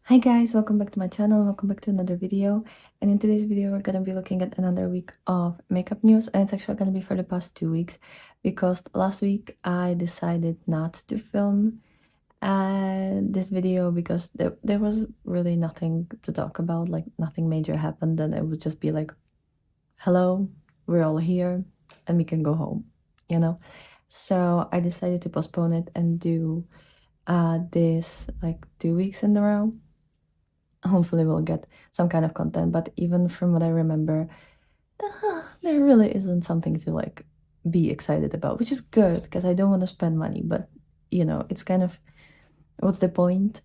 Hi guys, welcome back to my channel, welcome back to another video. And in today's video we're gonna be looking at another week of makeup news, and it's actually gonna be for the past 2 weeks because last week I decided not to film this video because there was really nothing to talk about, like nothing major happened, and it would just be like, hello, we're all here and we can go home, you know? So I decided to postpone it and do this like 2 weeks in a row. Hopefully we'll get some kind of content, but even from what I remember, there really isn't something to like be excited about, which is good because I don't want to spend money, but it's kind of, what's the point?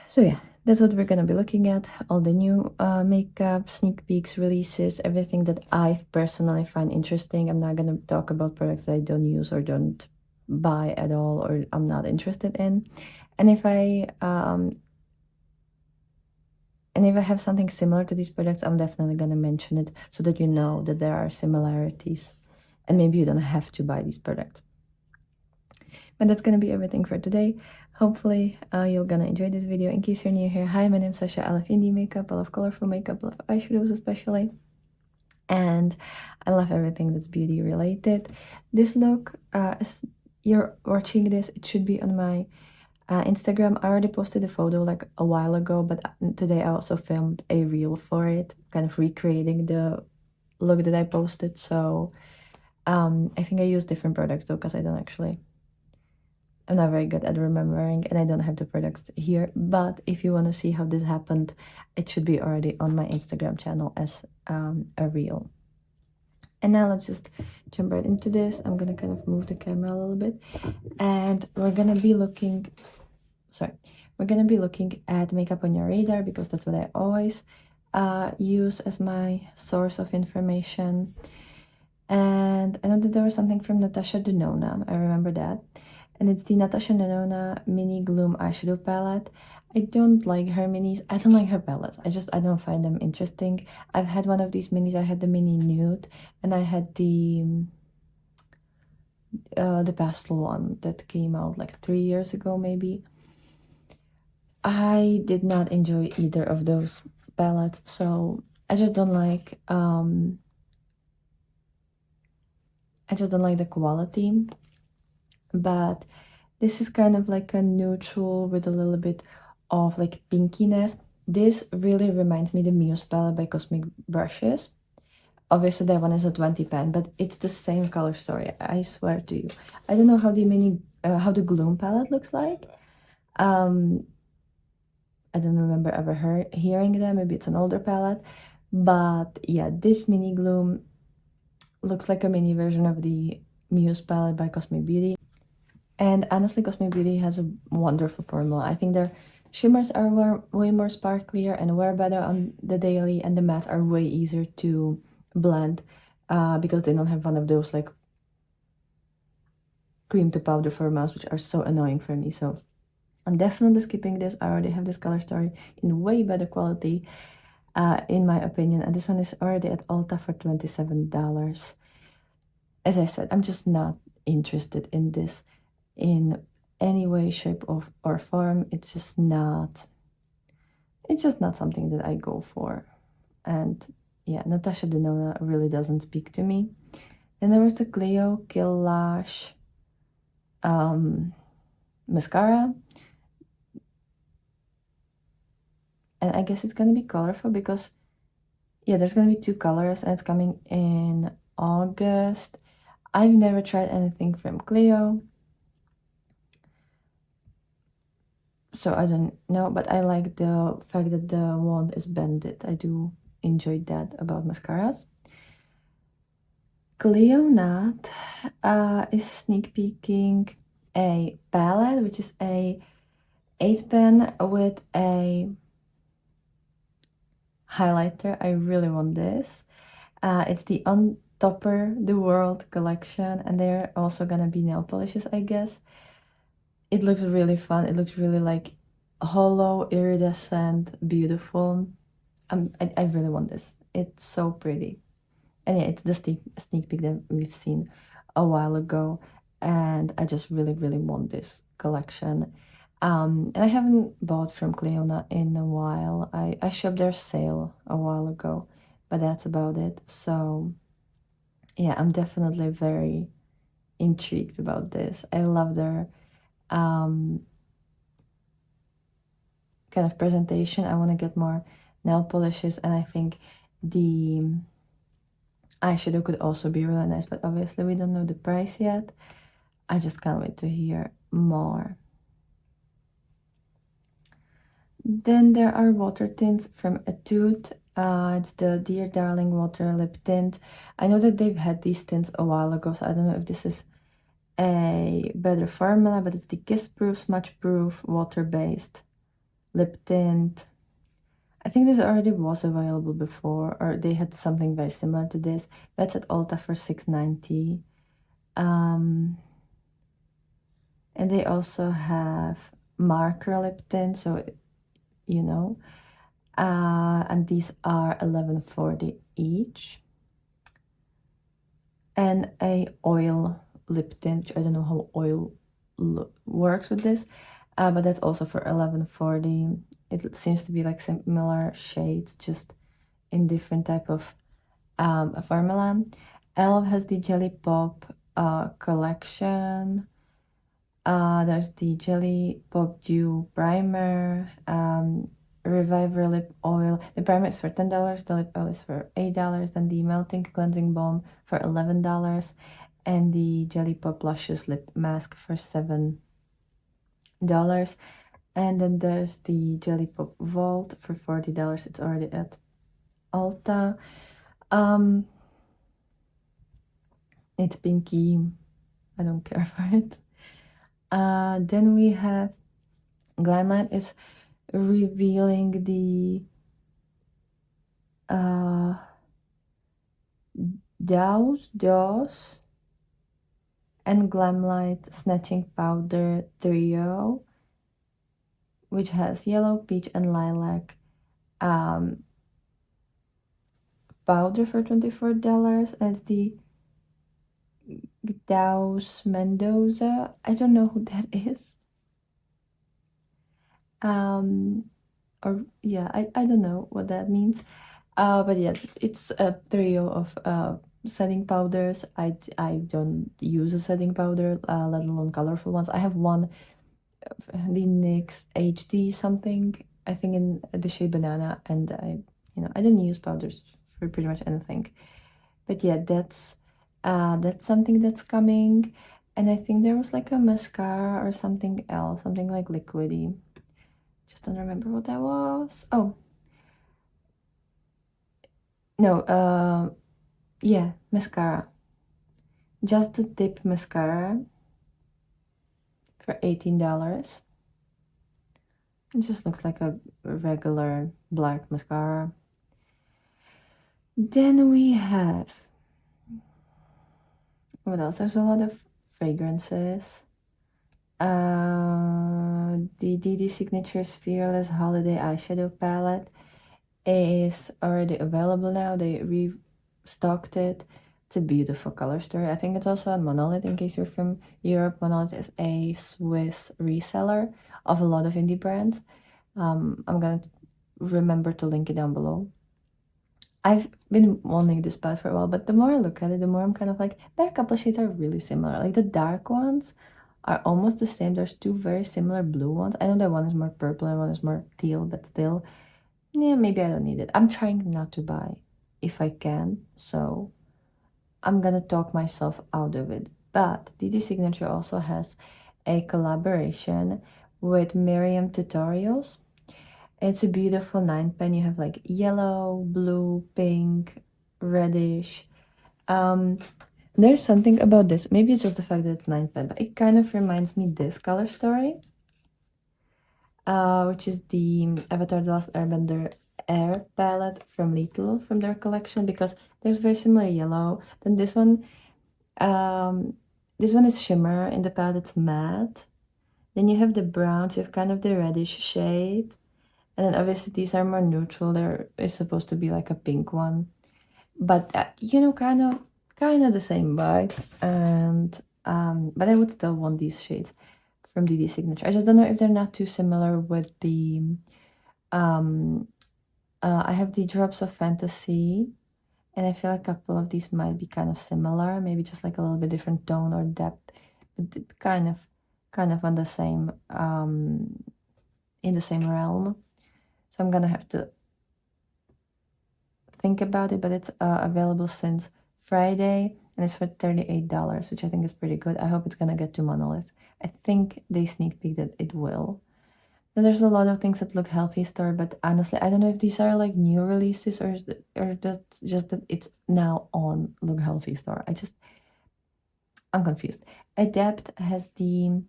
So yeah, that's what we're gonna be looking at, all the new makeup, sneak peeks, releases, everything that I personally find interesting. I'm not gonna talk about products that I don't use or don't buy at all or I'm not interested in. And if I have something similar to these products, I'm definitely going to mention it so that you know that there are similarities and maybe you don't have to buy these products. But that's going to be everything for today. Hopefully you're going to enjoy this video. In case you're new here, hi, my name's Sasha. I love indie makeup, I love colorful makeup, I love eyeshadows especially. And I love everything that's beauty related. This look, as you're watching this, it should be on my Instagram. I already posted a photo like a while ago, but today I also filmed a reel for it, kind of recreating the look that I posted. So I think I use different products though, because I'm not very good at remembering and I don't have the products here. But if you want to see how this happened, it should be already on my Instagram channel as a reel. And now let's just jump right into this. I'm gonna kind of move the camera a little bit, and we're gonna be looking at makeup on your radar because that's what I always use as my source of information. And I know that there was something from Natasha Denona, I remember that. And it's the Natasha Denona Mini Gloom Eyeshadow Palette. I don't like her minis. I don't like her palettes. I don't find them interesting. I've had one of these minis. I had the mini nude and I had the pastel one that came out like 3 years ago maybe. I did not enjoy either of those palettes, so I just don't like the quality. But this is kind of like a neutral with a little bit of like pinkiness. This really reminds me the Muse palette by Cosmic Brushes. Obviously that one is a 20 pan, but it's the same color story, I swear to you. I don't know how the Gloom palette looks like. I don't remember ever hearing them. Maybe it's an older palette. But yeah, this mini gloom looks like a mini version of the Muse palette by Cosmic Beauty. And honestly, Cosmic Beauty has a wonderful formula. I think their shimmers are way more sparklier and wear better on the daily, and the mattes are way easier to blend because they don't have one of those like cream to powder formulas, which are so annoying for me. So I'm definitely skipping this. I already have this color story in way better quality, in my opinion. And this one is already at Ulta for $27. As I said, I'm just not interested in this in any way, shape, or form. It's just not something that I go for. And yeah, Natasha Denona really doesn't speak to me. Then there was the Cleo Kill Lash mascara. And I guess it's gonna be colorful because, yeah, there's gonna be 2 colors and it's coming in August. I've never tried anything from Cleo, so I don't know, but I like the fact that the wand is bended. I do enjoy that about mascaras. Cleo Nut is sneak peeking a palette, which is a 8 pen with a highlighter. I really want this. It's the On Topper the World collection, and they're also gonna be nail polishes, I guess. It looks really fun. It looks really like hollow, iridescent, beautiful. I really want this. It's so pretty. And yeah, it's the sneak peek that we've seen a while ago, and I just really, really want this collection. And I haven't bought from Cleo in a while. I shopped their sale a while ago, but that's about it. So yeah, I'm definitely very intrigued about this. I love their kind of presentation. I want to get more nail polishes, and I think the eyeshadow could also be really nice, but obviously we don't know the price yet. I just can't wait to hear more. Then there are water tints from Atude. It's the Dear Darling Water Lip Tint. I know that they've had these tints a while ago, so I don't know if this is a better formula, but it's the Kiss Proof, Smudge Proof, Water-Based Lip Tint. I think this already was available before, or they had something very similar to this. That's at Ulta for $6.90. And they also have marker lip tint, so you know. And these are $11.40 each. And a oil lip tint, which I don't know how oil works with this, but that's also for $11.40. It seems to be like similar shades, just in different type of formula. Elf has the Jelly Pop collection. There's the Jelly Pop Dew Primer, Reviver Lip Oil. The primer is for $10, the lip oil is for $8, then the Melting Cleansing Balm for $11, and the Jelly Pop Luscious Lip Mask for $7. And then there's the Jelly Pop Vault for $40. It's already at Ulta. It's pinky. I don't care for it. Then we have Glamite is revealing the Douse and Glamite Snatching Powder Trio, which has yellow, peach, and lilac powder for $24, and it's the Douse Mendoza. I don't know who that is. Or yeah, I don't know what that means. But yes, it's a trio of setting powders. I don't use a setting powder, let alone colorful ones. I have one, the NYX HD something, I think in the shade Banana, and I don't use powders for pretty much anything. But yeah, that's something that's coming. And I think there was like a mascara or something else, something like liquidy. Just don't remember what that was. Oh. No, yeah, mascara. Just the Tip mascara for $18. It just looks like a regular black mascara. Then we have, what else? There's a lot of fragrances. The DD Signature's Fearless Holiday Eyeshadow Palette is already available now. They restocked it. It's a beautiful color story. I think it's also on Monolith, in case you're from Europe. Monolith is a Swiss reseller of a lot of indie brands. I'm gonna remember to link it down below. I've been wanting this palette for a while, but the more I look at it, the more I'm kind of like, there are a couple of shades that are really similar. Like the dark ones are almost the same. There's two very similar blue ones. I know that one is more purple and one is more teal, but still, yeah, maybe I don't need it. I'm trying not to buy if I can, so I'm gonna talk myself out of it. But DD Signature also has a collaboration with Miriam Tutorials. It's a beautiful 9 pen. You have like yellow, blue, pink, reddish. There's something about this. Maybe it's just the fact that it's 9 pen, but it kind of reminds me this color story, which is the Avatar: The Last Airbender Air palette from Little, from their collection, because there's very similar yellow. Then this one is shimmer. In the palette it's matte. Then you have the browns, you have kind of the reddish shade. And then obviously these are more neutral. There is supposed to be like a pink one. But, kind of the same vibe. And, but I would still want these shades from DD Signature. I just don't know if they're not too similar with the, I have the Drops of Fantasy, and I feel like a couple of these might be kind of similar, maybe just like a little bit different tone or depth, but it kind of on the same, in the same realm. So I'm gonna have to think about it, but it's available since Friday, and it's for $38, which I think is pretty good. I hope it's gonna get to Monolith. I think they sneak peeked that it will. Then there's a lot of things at Look Healthy store, but honestly, I don't know if these are like new releases or that's just that it's now on Look Healthy store. I'm confused. Adept has the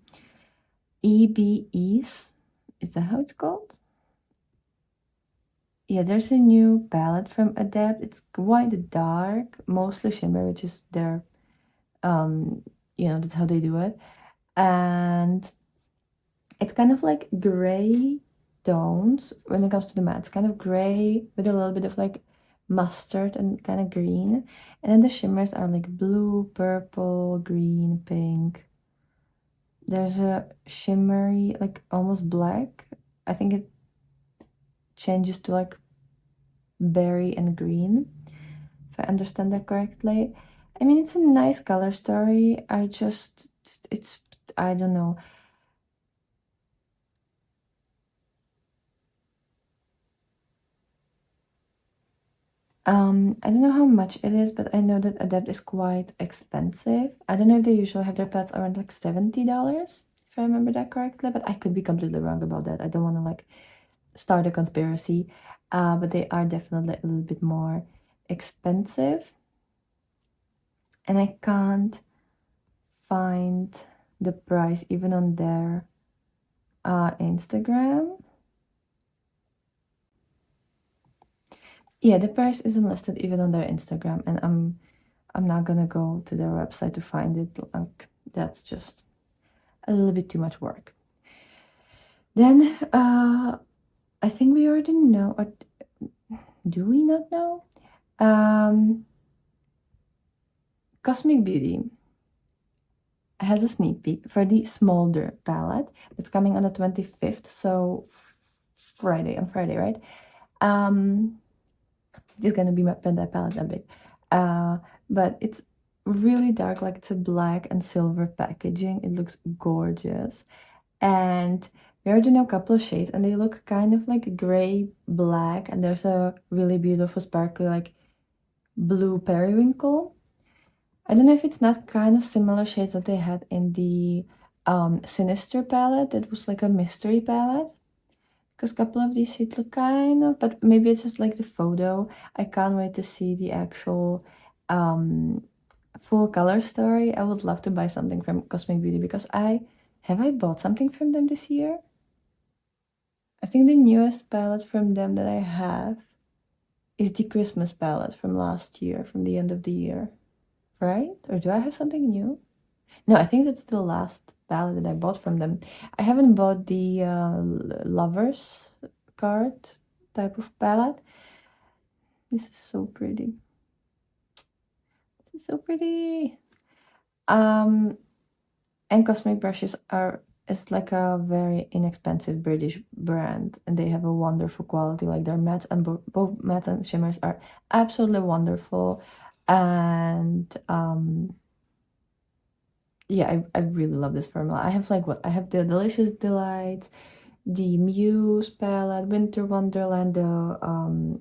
EBEs. Is that how it's called? Yeah, there's a new palette from Adept. It's quite dark, mostly shimmer, which is their, that's how they do it. And it's kind of like gray tones when it comes to the matte. It's kind of gray with a little bit of like mustard and kind of green. And then the shimmers are like blue, purple, green, pink. There's a shimmery, like almost black. I think it changes to like berry and green, if I understand that correctly. I mean, it's a nice color story. I don't know. I don't know how much it is, but I know that Adept is quite expensive. I don't know if they usually have their pets around like $70, if I remember that correctly, but I could be completely wrong about that. I don't want to like start a conspiracy, but they are definitely a little bit more expensive. And I can't find the price even on their Instagram. Yeah, the price isn't listed even on their Instagram, and I'm not gonna go to their website to find it. Like, that's just a little bit too much work. Then I think we already know, or do we not know? Cosmic Beauty has a sneak peek for the Smolder palette that's coming on the 25th, so on Friday, right? This is gonna be my Fenty palette a bit. But it's really dark, like it's a black and silver packaging. It looks gorgeous. And we already know a couple of shades, and they look kind of like gray, black, and there's a really beautiful sparkly like blue periwinkle. I don't know if it's not kind of similar shades that they had in the Sinister palette. That was like a mystery palette. Because a couple of these shades look kind of, but maybe it's just like the photo. I can't wait to see the actual full color story. I would love to buy something from Cosmic Beauty because I bought something from them this year? I think the newest palette from them that I have is the Christmas palette from last year, from the end of the year, right? Or do I have something new? No, I think that's the last palette that I bought from them. I haven't bought the Lovers card type of palette. This is so pretty. This is so pretty. And Cosmic Brushes it's like a very inexpensive British brand, and they have a wonderful quality. Like their mattes and both mattes and shimmers are absolutely wonderful. And yeah, I really love this formula. I have I have the Delicious Delights, the Muse palette, Winter Wonderland, the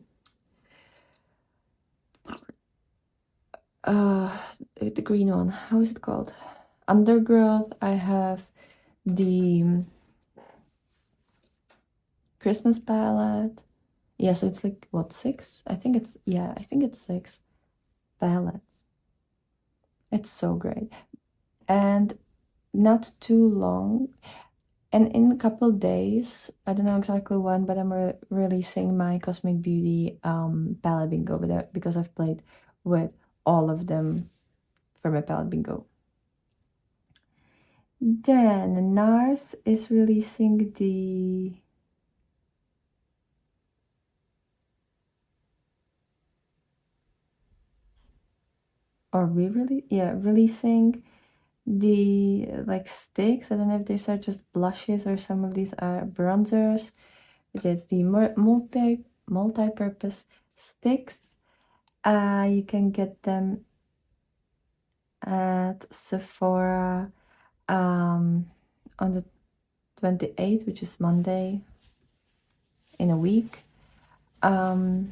green one. How is it called? Undergrowth. I have the Christmas palette. Yeah, so it's like what, six? I think it's six palettes. It's so great. And not too long. And in a couple days, I don't know exactly when, but I'm releasing my Cosmic Beauty palette bingo because I've played with all of them for my palette bingo. Then Nars is releasing the releasing the like sticks. I don't know if these are just blushes or some of these are bronzers. But it's the multi-purpose sticks. You can get them at Sephora on the 28th, which is Monday in a week. The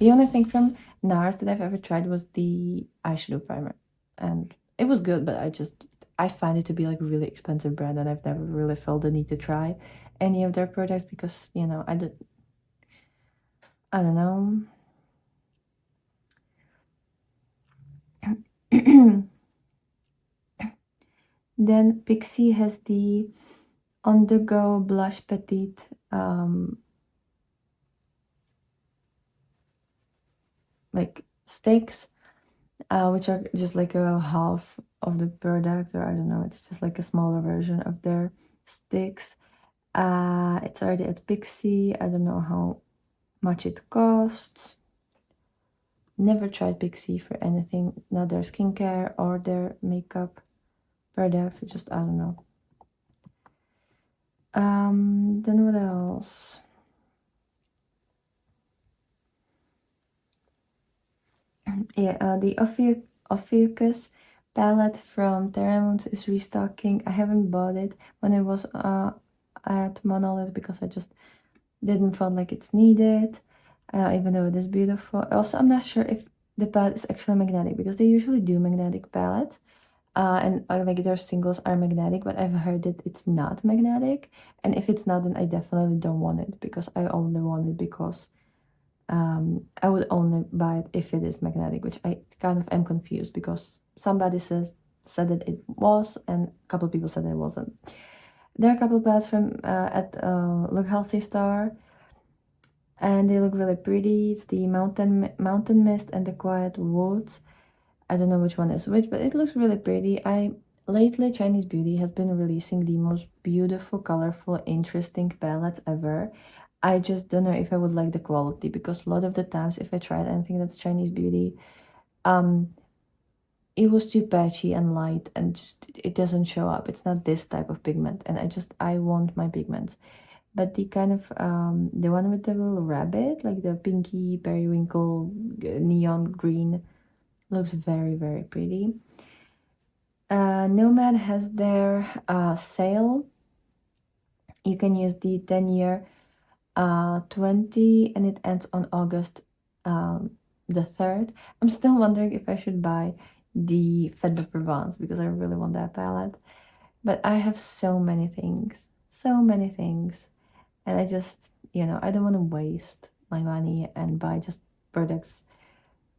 only thing from Nars that I've ever tried was the eyeshadow primer, and it was good, but I find it to be like really expensive brand, and I've never really felt the need to try any of their products because, you know, I don't know. Then Pixi has the On The Go Blush Petite like sticks, which are just like a half of the product, or I don't know, it's just like a smaller version of their sticks. It's already at Pixi. I don't know how much it costs. Never tried Pixi for anything, not their skincare or their makeup products. Just, I don't know. Then what else? Yeah, the Ophiuchus palette from Terramoons is restocking. I haven't bought it when it was at Monolith because I just didn't feel like it's needed, even though it is beautiful. Also, I'm not sure if the palette is actually magnetic because they usually do magnetic palettes. And like their singles are magnetic, but I've heard that it's not magnetic. And if it's not, then I definitely don't want it because I only want it because I would only buy it if it is magnetic, which I kind of am confused because somebody said that it was, and a couple of people said that it wasn't. There are a couple of palettes from at Look Healthy Star, and they look really pretty. It's the Mountain Mist and the Quiet Woods. I don't know which one is which, but it looks really pretty. Lately Chinese Beauty has been releasing the most beautiful, colorful, interesting palettes ever. I just don't know if I would like the quality because a lot of the times if I tried anything that's Chinese Beauty, it was too patchy and light and just it doesn't show up. It's not this type of pigment, and I want my pigments. But the kind of the one with the little rabbit, like the pinky periwinkle neon green, looks very, very pretty. Nomad has their sale. You can use the 10-year 20, and it ends on August the 3rd. I'm still wondering if I should buy the Fête de Provence because I really want that palette. But I have so many things, and I just, you know, I don't want to waste my money and buy just products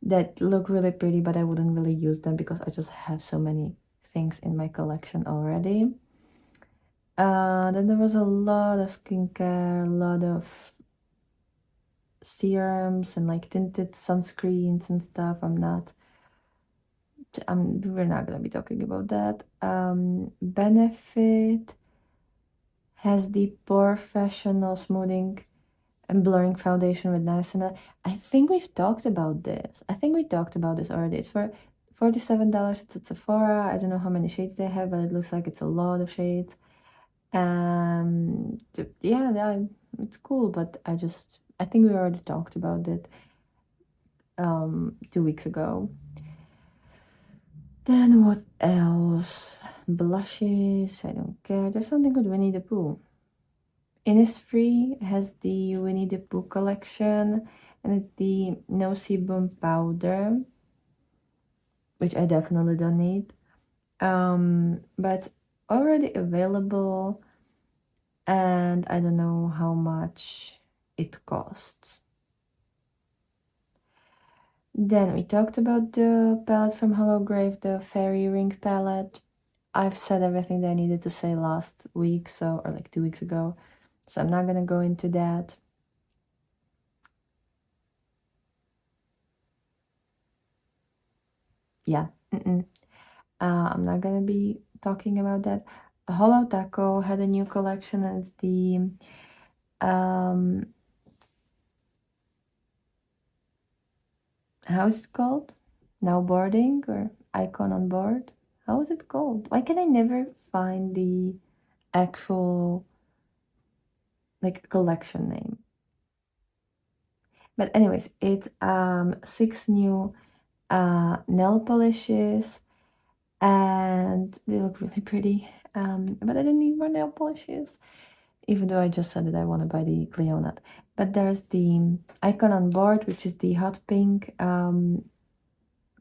that look really pretty, but I wouldn't really use them because I just have so many things in my collection already. Then there was a lot of skincare, a lot of serums and like tinted sunscreens and stuff. We're not gonna be talking about that. Benefit has the Professional Smoothing and Blurring Foundation with niacinamide. I think we've talked about this. I think we talked about this already. It's for $47. It's at Sephora. I don't know how many shades they have, but it looks like it's a lot of shades. Yeah, it's cool, but I think we already talked about it 2 weeks ago. Then what else? Blushes, I don't care. There's something with Winnie the Pooh. Innisfree has the Winnie the Pooh collection, and it's the No Sebum powder, which I definitely don't need. But already available, and I don't know how much it costs. Then we talked about the palette from Hollow Grave, the Fairy Ring palette. I've said everything that I needed to say last week, or like 2 weeks ago, so I'm not gonna go into that. Yeah, I'm not gonna be talking about that. Hollow Taco had a new collection, and it's the How is it called? Now boarding or icon on board? How is it called? Why can I never find the actual like collection name? But anyways, it's 6 new nail polishes, and they look really pretty. But I don't need more nail polishes, even though I just said that I want to buy the Cleo nut. But there's the icon on board, which is the hot pink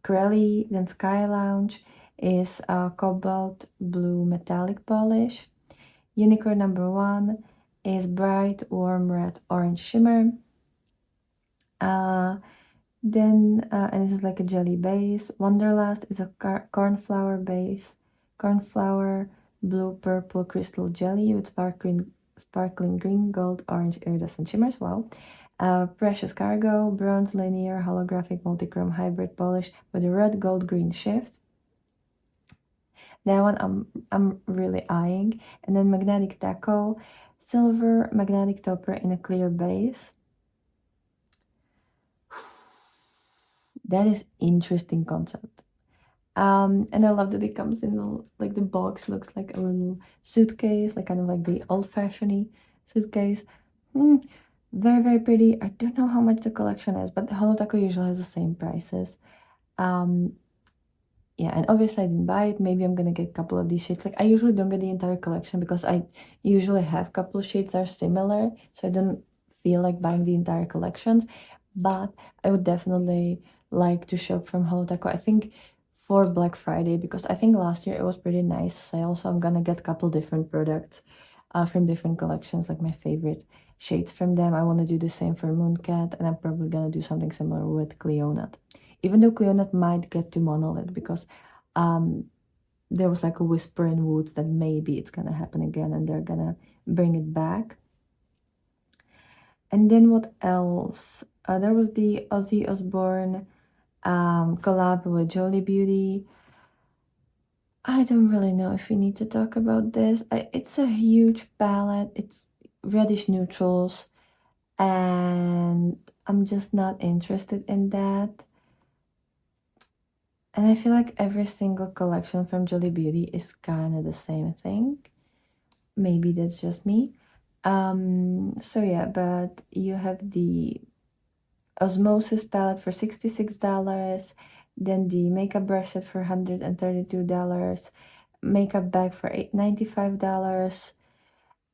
Corelli. Then Sky Lounge is a cobalt blue metallic polish. Unicorn number 1 is bright warm red orange shimmer. And this is like a jelly base. Wonderlust is a cornflower base. Cornflower blue purple crystal jelly with sparkling green, gold, orange iridescent shimmers. Wow. Precious Cargo, bronze linear holographic multichrome hybrid polish with a red gold green shift. That one I'm really eyeing. And then Magnetic Taco, silver magnetic topper in a clear base. That is interesting concept. And I love that it comes in like the box looks like a little suitcase, like kind of like the old-fashioned suitcase. Very, very pretty. I don't know how much the collection is, but the Hello Taco usually has the same prices. Um, yeah, and obviously I didn't buy it. Maybe I'm gonna get a couple of these shades. Like I usually don't get the entire collection because I usually have a couple of shades that are similar, so I don't feel like buying the entire collections. But I would definitely like to shop from Hello Taco. I think for Black Friday, because I think last year it was pretty nice sale, so I'm gonna get a couple different products from different collections, like my favorite shades from them. I want to do the same for Mooncat, and I'm probably gonna do something similar with Cleonut. Even though Cleonut might get to Monolith, because there was like a whisper in woods that maybe it's gonna happen again and they're gonna bring it back. And then what else? There was the Ozzy Osbourne collab with Jolie Beauty. I don't really know if we need to talk about this. It's a huge palette. It's reddish neutrals, and I'm just not interested in that. And I feel like every single collection from Jolie Beauty is kind of the same thing. Maybe that's just me. So yeah, but you have the Osmosis palette for $66, then the makeup brush set for $132, makeup bag for $95,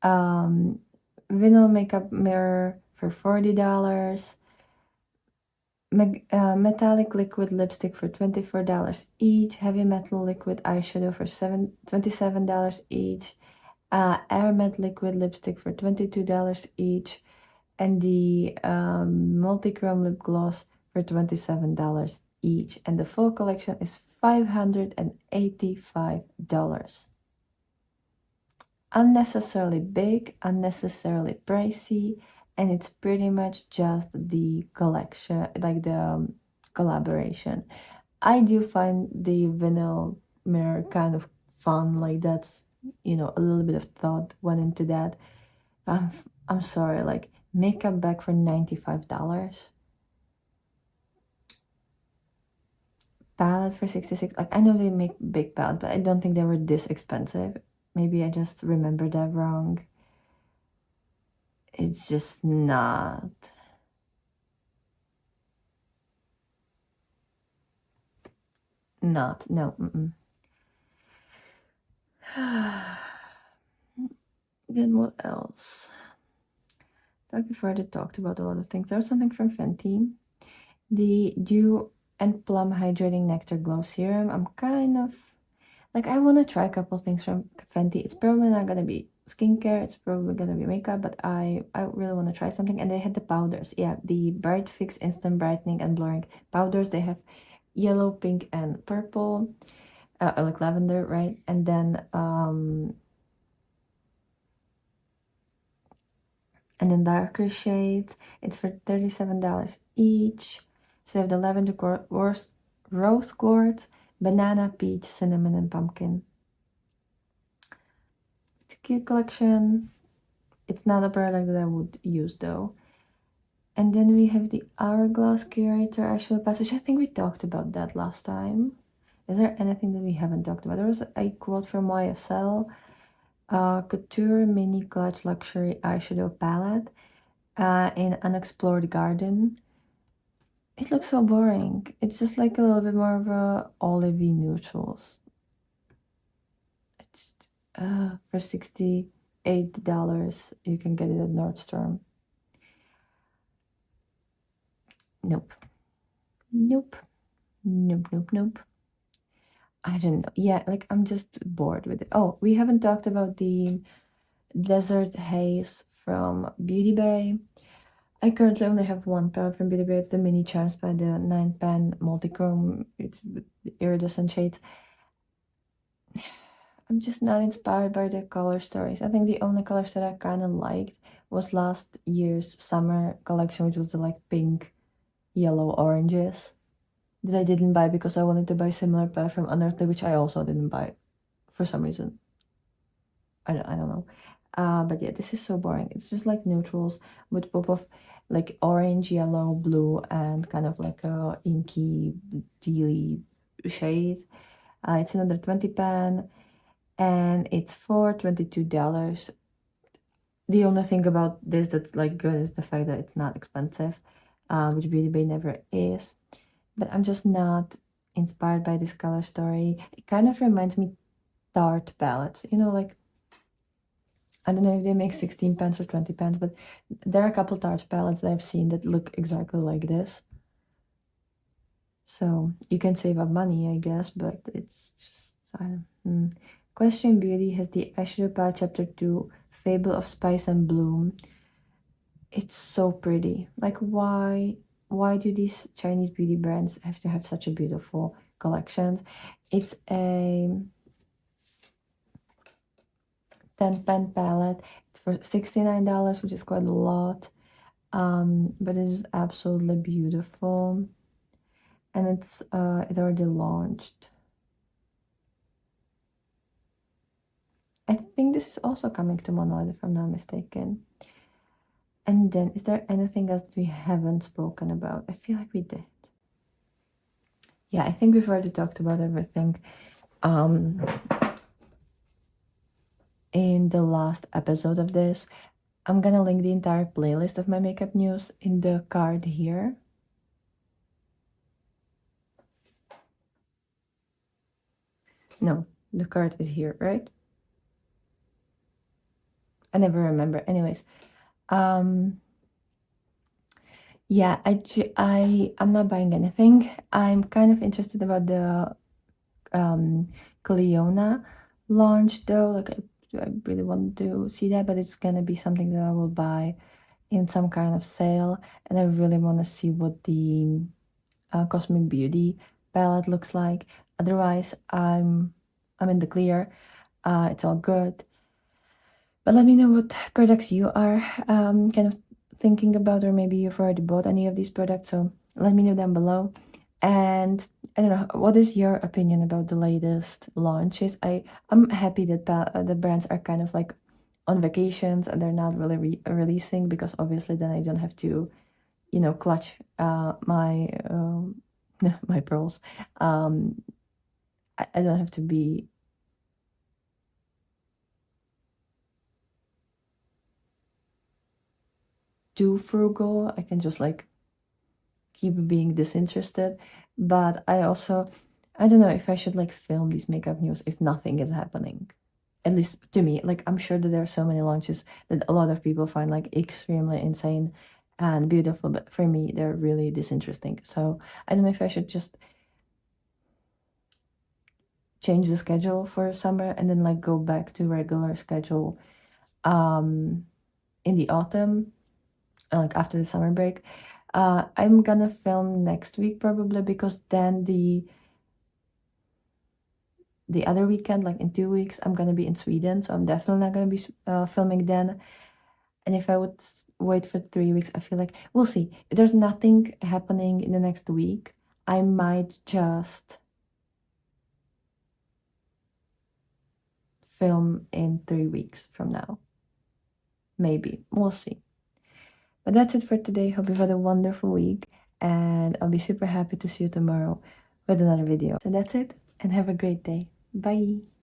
vinyl makeup mirror for $40, metallic liquid lipstick for $24 each, heavy metal liquid eyeshadow for $27 each, air matte liquid lipstick for $22 each, and the multi-chrome lip gloss for $27 each. And the full collection is $585. Unnecessarily big, unnecessarily pricey, and it's pretty much just the collection, like the collaboration. I do find the vinyl mirror kind of fun, like that's, a little bit of thought went into that. I'm sorry, like makeup bag for $95, palette for 66. Like I know they make big palette, but I don't think they were this expensive. Maybe I just remember that wrong. It's just not. Not, no. Then what else? Like before, I talked about a lot of things. There was something from Fenty. The Dew and Plum Hydrating Nectar Glow Serum. I'm kind of like, I want to try a couple things from Fenty. It's probably not gonna be skincare. It's probably gonna be makeup, but I really want to try something. And they had the powders. Yeah, the Bright Fix Instant Brightening and Blurring powders. They have yellow, pink, and purple, like lavender, right? And then darker shades. It's for $37 each. So you have the lavender rose quartz, banana, peach, cinnamon, and pumpkin. It's a cute collection. It's not a product that I would use though. And then we have the Hourglass Curator Eyeshadow Palette, which I think we talked about that last time. Is there anything that we haven't talked about? There was a quote from YSL, Couture Mini Clutch Luxury Eyeshadow Palette in Unexplored Garden. It looks so boring. It's just like a little bit more of a olivey neutrals. It's for $68 you can get it at Nordstrom. Nope. Nope. Nope, nope, nope. I don't know. Yeah, like I'm just bored with it. Oh, we haven't talked about the Desert Haze from Beauty Bay. I currently only have one palette from Beauty Bay. It's the Mini Charms by the 9-pan multichrome. It's iridescent shades. I'm just not inspired by the color stories. I think the only colors that I kind of liked was last year's summer collection, which was the like pink, yellow, oranges. That I didn't buy because I wanted to buy similar palette from Unearthly, which I also didn't buy for some reason. I don't know. But yeah, this is so boring. It's just like neutrals with pop of like orange, yellow, blue, and kind of like a inky, tealy shade. It's another 20 pan, and it's for $22. The only thing about this that's like good is the fact that it's not expensive, which Beauty Bay never is. But I'm just not inspired by this color story. It kind of reminds me Tarte palettes, you know, like I don't know if they make 16 pens or 20 pens, but there are a couple Tarte palettes that I've seen that look exactly like this. So you can save up money, I guess, but it's just, I don't. Question Beauty has the eyeshadow palette chapter 2, Fable of Spice and Bloom. It's so pretty. Like why do these Chinese beauty brands have to have such a beautiful collections? It's a 10-pan palette. It's for $69, which is quite a lot. But it is absolutely beautiful. And it already launched. I think this is also coming to Monolith, if I'm not mistaken. And then, is there anything else that we haven't spoken about? I feel like we did. Yeah, I think we've already talked about everything in the last episode of this. I'm gonna link the entire playlist of my makeup news in the card here. No, the card is here, right? I never remember. Anyways, yeah, I'm not buying anything. I'm kind of interested about the Cleona launch though. Like I really want to see that, but it's gonna be something that I will buy in some kind of sale, and I really want to see what the Cosmic Beauty palette looks like. Otherwise, I'm in the clear. It's all good. But let me know what products you are kind of thinking about, or maybe you've already bought any of these products. So let me know down below. And I don't know, what is your opinion about the latest launches? I'm happy that the brands are kind of like on vacations and they're not really releasing, because obviously then I don't have to, you know, clutch my my pearls. I don't have to be too frugal. I can just like keep being disinterested. But I don't know if I should like film these makeup news if nothing is happening. At least to me, like I'm sure that there are so many launches that a lot of people find like extremely insane and beautiful, but for me they're really disinteresting. So I don't know if I should just change the schedule for summer and then like go back to regular schedule in the autumn, like after the summer break. I'm gonna film next week probably, because then the other weekend, like in 2 weeks, I'm gonna be in Sweden, so I'm definitely not gonna be filming then. And if I would wait for 3 weeks, I feel like we'll see. If there's nothing happening in the next week, I might just film in 3 weeks from now. Maybe. We'll see. But that's it for today. Hope you've had a wonderful week, and I'll be super happy to see you tomorrow with another video. So that's it, and have a great day. Bye!